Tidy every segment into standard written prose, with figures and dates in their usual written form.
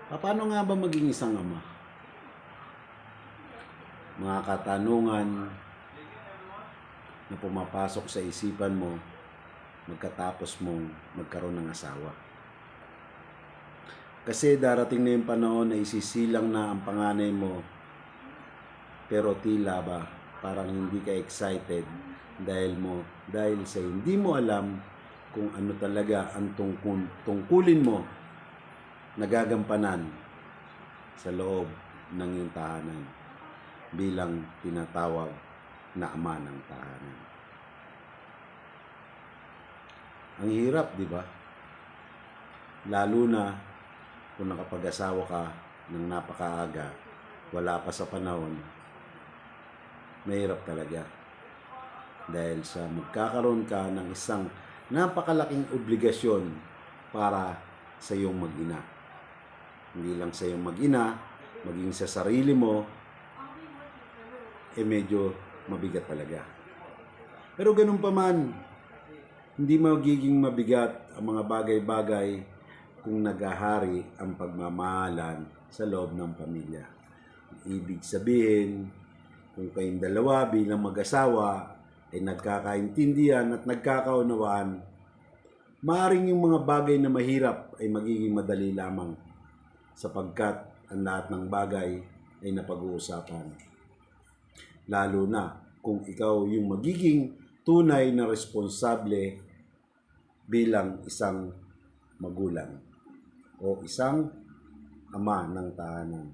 Paano nga ba maging isang ama? Mga katanungan na pumapasok sa isipan mo magkatapos mong magkaroon ng asawa. Kasi darating na yung panahon na isisilang na ang panganay mo, pero tila ba parang hindi ka excited dahil sa hindi mo alam kung ano talaga ang tungkulin mo nagagampanan sa loob ng iyong tahanan bilang tinatawag na ama ng tahanan. Ang hirap, di ba? Lalo na kung nakapag-asawa ka ng napakaaga, wala pa sa panahon, mahirap talaga. Dahil sa magkakaroon ka ng isang napakalaking obligasyon para sa iyong mag-ina. Hindi lang sa iyong mag-ina, maging sa sarili mo, medyo mabigat talaga. Pero ganun pa man, hindi magiging mabigat ang mga bagay-bagay kung naghahari ang pagmamahalan sa loob ng pamilya. Ibig sabihin, kung kayong dalawa bilang mag-asawa ay nagkakaintindihan at nagkakaunawaan, maaaring yung mga bagay na mahirap ay magiging madali lamang sapagkat ang lahat ng bagay ay napag-uusapan. Lalo na kung ikaw yung magiging tunay na responsable bilang isang magulang o isang ama ng tahanan.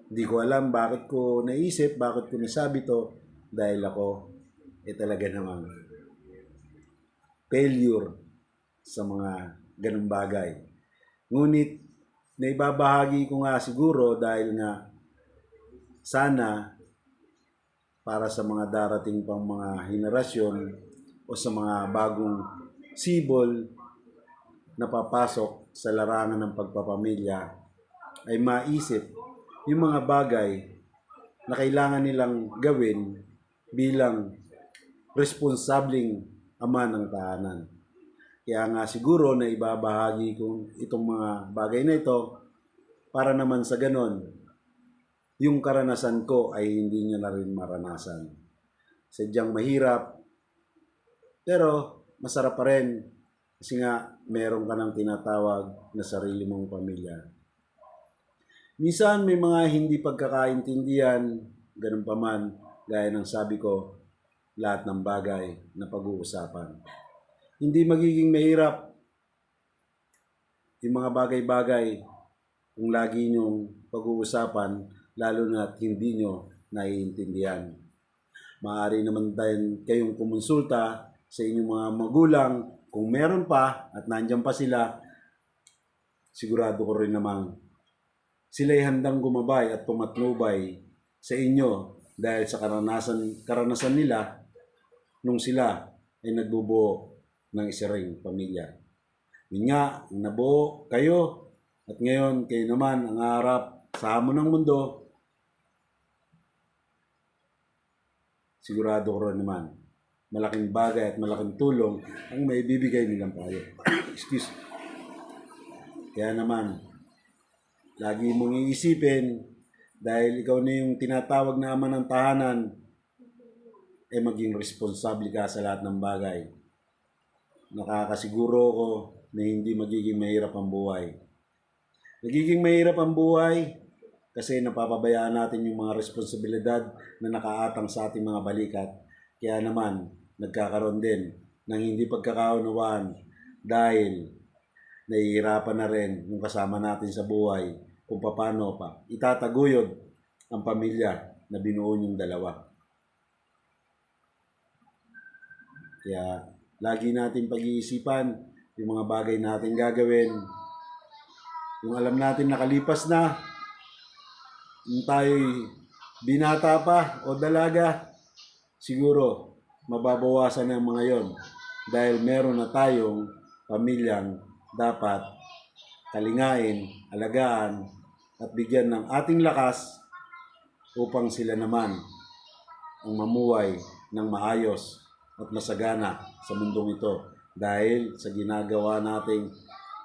Hindi ko alam bakit ko naisip, bakit ko nasabi to, dahil ako talaga namang failure sa mga ganung bagay. Ngunit naibabahagi ko nga siguro dahil nga sana para sa mga darating pang mga henerasyon o sa mga bagong sibol na papasok sa larangan ng pagpapamilya ay maisip yung mga bagay na kailangan nilang gawin bilang responsableng ama ng tahanan. Kaya nga siguro na ibabahagi ko itong mga bagay na ito para naman sa ganon, yung karanasan ko ay hindi nyo na rin maranasan. Sadyang mahirap, pero masarap pa rin kasi nga meron ka ng tinatawag na sarili mong pamilya. Minsan may mga hindi pagkakaintindihan, ganun pa man, gaya ng sabi ko, lahat ng bagay na pag-uusapan. Hindi magiging mahirap yung mga bagay-bagay kung lagi nyong pag-uusapan, lalo na hindi nyo naiintindihan. Maaari naman din kayong kumonsulta sa inyong mga magulang kung meron pa at nandiyan pa sila. Sigurado ko rin namang sila'y handang gumabay at pumatnubay sa inyo dahil sa karanasan nila nung sila ay nagbubuo ng isa ring pamilya. Yun nga, nabuo kayo at ngayon kayo naman ang harap sa hamon ng mundo. Sigurado ko rin naman malaking bagay at malaking tulong ang may bibigay nilang payo. Excuse. Kaya naman, lagi mong iisipin dahil ikaw na yung tinatawag na ama ng tahanan, maging responsable ka sa lahat ng bagay. Nakakasiguro ko na hindi magiging mahirap ang buhay. Nagiging mahirap ang buhay kasi napapabayaan natin yung mga responsibilidad na nakaatang sa ating mga balikat. Kaya naman, nagkakaroon din ng hindi pagkakaunawaan dahil nahihirapan na rin yung kasama natin sa buhay kung paano pa itataguyod ang pamilya na binuo yung dalawa. Kaya lagi natin pag-iisipan yung mga bagay natin gagawin. Yung alam natin nakalipas na, yung tayo'y binata pa o dalaga, siguro mababawasan ang mga yon dahil meron na tayong pamilyang dapat kalingain, alagaan at bigyan ng ating lakas upang sila naman ang mamuhay ng maayos at masagana sa mundong ito dahil sa ginagawa nating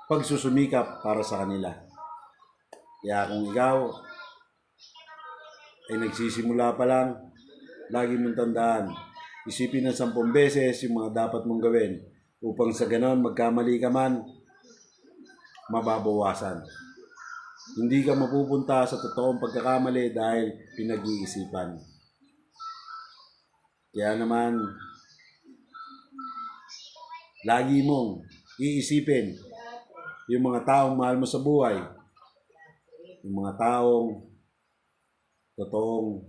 pagsusumikap para sa kanila. Kaya kung ikaw ay nagsisimula pa lang, lagi mong tandaan, isipin ng 10 beses yung mga dapat mong gawin upang sa ganon magkamali ka man, mababawasan. Hindi ka mapupunta sa totoong pagkakamali dahil pinag-iisipan. Kaya naman, lagi mong iisipin yung mga taong mahal mo sa buhay, yung mga taong totoong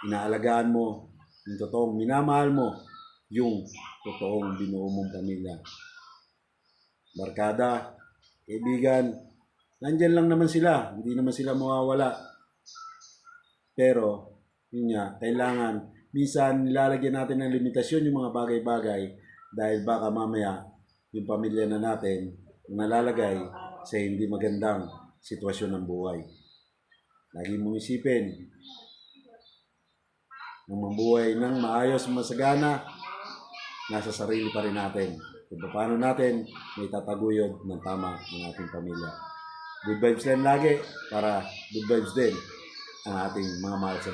inaalagaan mo, yung totoong minamahal mo, yung totoong binuo mong pamilya. Barkada, kaibigan, nandyan lang naman sila, hindi naman sila mawawala. Pero, yun nga, kailangan, minsan nilalagyan natin ng limitasyon yung mga bagay-bagay dahil baka mamaya yung pamilya na natin nalalagay sa hindi magandang sitwasyon ng buhay. Lagi mong isipin, nang mabuhay ng maayos, masagana, nasa sarili pa rin natin. Kung paano natin may tataguyod ng tama ng ating pamilya. Good vibes lang lagi para good vibes din ang ating mga mahal sa